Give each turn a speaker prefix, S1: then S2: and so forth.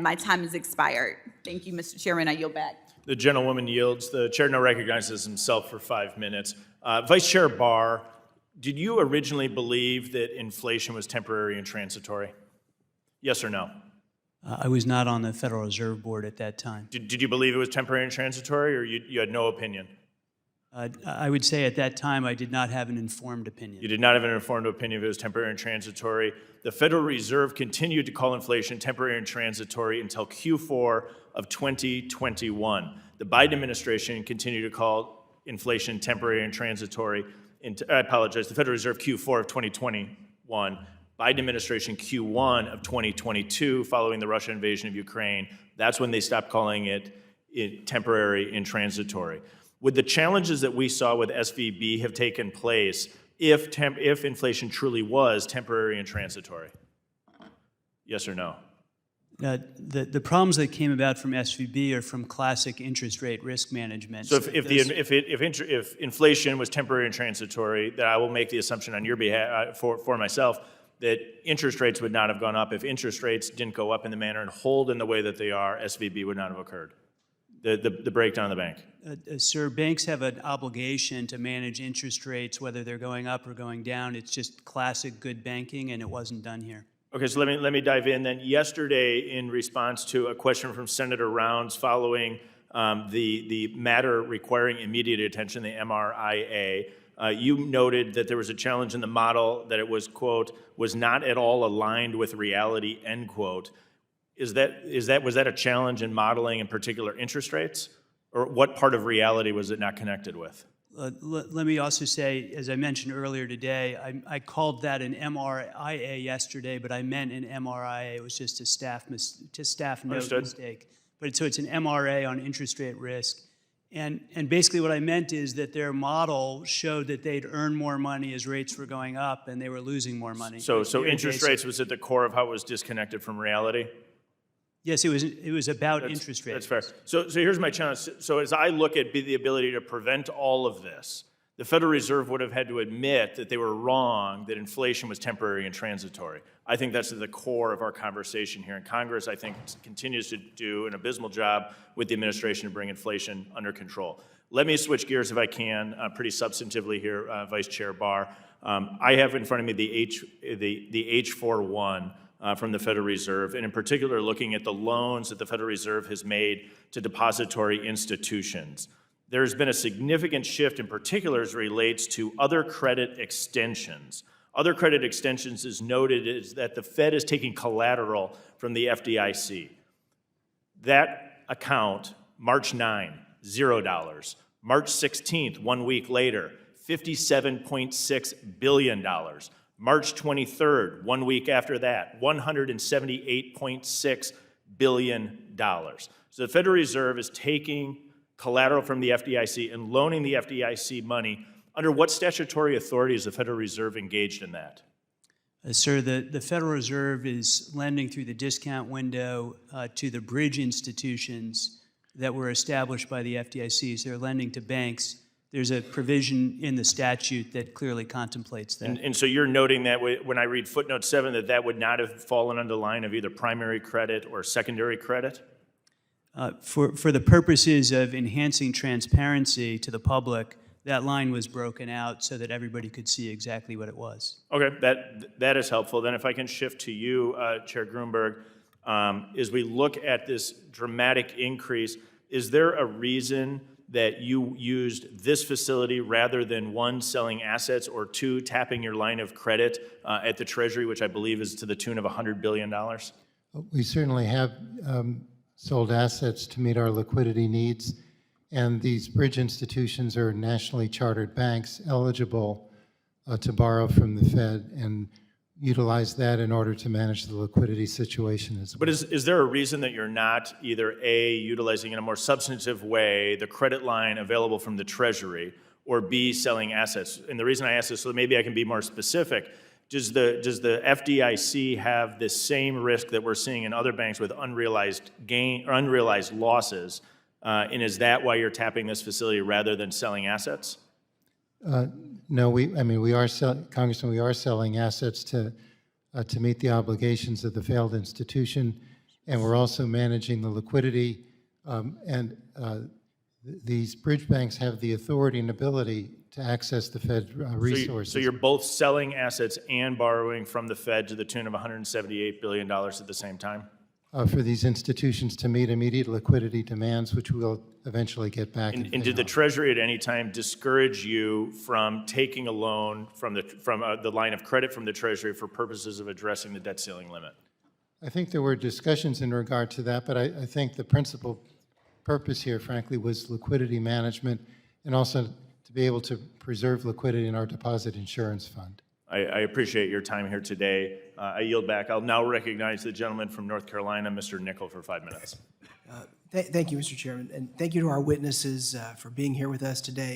S1: My time has expired. Thank you, Mr. Chairman. I yield back.
S2: The gentlewoman yields. The chair now recognizes himself for 5 minutes. Vice Chair Barr, did you originally believe that inflation was temporary and transitory? Yes or no?
S3: I was not on the Federal Reserve Board at that time.
S2: Did you believe it was temporary and transitory, or you had no opinion?
S3: I would say at that time I did not have an informed opinion.
S2: You did not have an informed opinion if it was temporary and transitory. The Federal Reserve continued to call inflation temporary and transitory until Q4 of 2021. The Biden administration continued to call inflation temporary and transitory. I apologize, the Federal Reserve Q4 of 2021. Biden administration Q1 of 2022, following the Russian invasion of Ukraine. That's when they stopped calling it temporary and transitory. Would the challenges that we saw with SVB have taken place if inflation truly was temporary and transitory? Yes or no?
S3: The problems that came about from SVB are from classic interest rate risk management.
S2: So if inflation was temporary and transitory, then I will make the assumption on your behalf, for myself, that interest rates would not have gone up. If interest rates didn't go up in the manner and hold in the way that they are, SVB would not have occurred. The breakdown of the bank.
S3: Sir, banks have an obligation to manage interest rates, whether they're going up or going down. It's just classic good banking, and it wasn't done here.
S2: Okay, so let me dive in then. Yesterday, in response to a question from Senator Rounds following the matter requiring immediate attention, the MRIA, you noted that there was a challenge in the model, that it was, quote, was not at all aligned with reality, end quote. Was that a challenge in modeling in particular interest rates? Or what part of reality was it not connected with?
S3: Let me also say, as I mentioned earlier today, I called that an MRIA yesterday, but I meant an MRIA. It was just a staff note mistake. But so it's an MRA on interest rate risk. And basically what I meant is that their model showed that they'd earn more money as rates were going up, and they were losing more money.
S2: So interest rates was at the core of how it was disconnected from reality?
S3: Yes, it was about interest rates.
S2: That's fair. So here's my challenge. So as I look at the ability to prevent all of this, the Federal Reserve would have had to admit that they were wrong, that inflation was temporary and transitory. I think that's at the core of our conversation here. And Congress, I think, continues to do an abysmal job with the administration to bring inflation under control. Let me switch gears if I can, pretty substantively here, Vice Chair Barr. I have in front of me the H41 from the Federal Reserve, and in particular looking at the loans that the Federal Reserve has made to depository institutions. There's been a significant shift in particular as relates to other credit extensions. Other credit extensions is noted is that the Fed is taking collateral from the FDIC. That account, March 9, $0. March 16th, 1 week later, $57.6 billion. March 23rd, 1 week after that, $178.6 billion. So the Federal Reserve is taking collateral from the FDIC and loaning the FDIC money. Under what statutory authority is the Federal Reserve engaged in that?
S3: Sir, the Federal Reserve is lending through the discount window to the bridge institutions that were established by the FDIC. So they're lending to banks. There's a provision in the statute that clearly contemplates that.
S2: And so you're noting that when I read footnote 7, that would not have fallen under the line of either primary credit or secondary credit?
S3: For the purposes of enhancing transparency to the public, that line was broken out so that everybody could see exactly what it was.
S2: Okay, that is helpful. Then if I can shift to you, Chair Grunberg, as we look at this dramatic increase, is there a reason that you used this facility rather than one, selling assets, or two, tapping your line of credit at the Treasury, which I believe is to the tune of $100 billion?
S4: We certainly have sold assets to meet our liquidity needs, and these bridge institutions are nationally chartered banks eligible to borrow from the Fed and utilize that in order to manage the liquidity situation as well.
S2: But is there a reason that you're not either A, utilizing in a more substantive way the credit line available from the Treasury, or B, selling assets? And the reason I ask this, so maybe I can be more specific, does the FDIC have the same risk that we're seeing in other banks with unrealized gain or unrealized losses? And is that why you're tapping this facility rather than selling assets?
S4: No, Congressman, we are selling assets to meet the obligations of the failed institution, and we're also managing the liquidity. These bridge banks have the authority and ability to access the Fed resources.
S2: So you're both selling assets and borrowing from the Fed to the tune of $178 billion at the same time?
S4: For these institutions to meet immediate liquidity demands, which we'll eventually get back.
S2: And did the Treasury at any time discourage you from taking a loan from the line of credit from the Treasury for purposes of addressing the debt ceiling limit?
S4: I think there were discussions in regard to that, but I think the principal purpose here, frankly, was liquidity management and also to be able to preserve liquidity in our deposit insurance fund.
S2: I appreciate your time here today. I yield back. I'll now recognize the gentleman from North Carolina, Mr. Nickel, for 5 minutes.
S5: Thank you, Mr. Chairman, and thank you to our witnesses for being here with us today.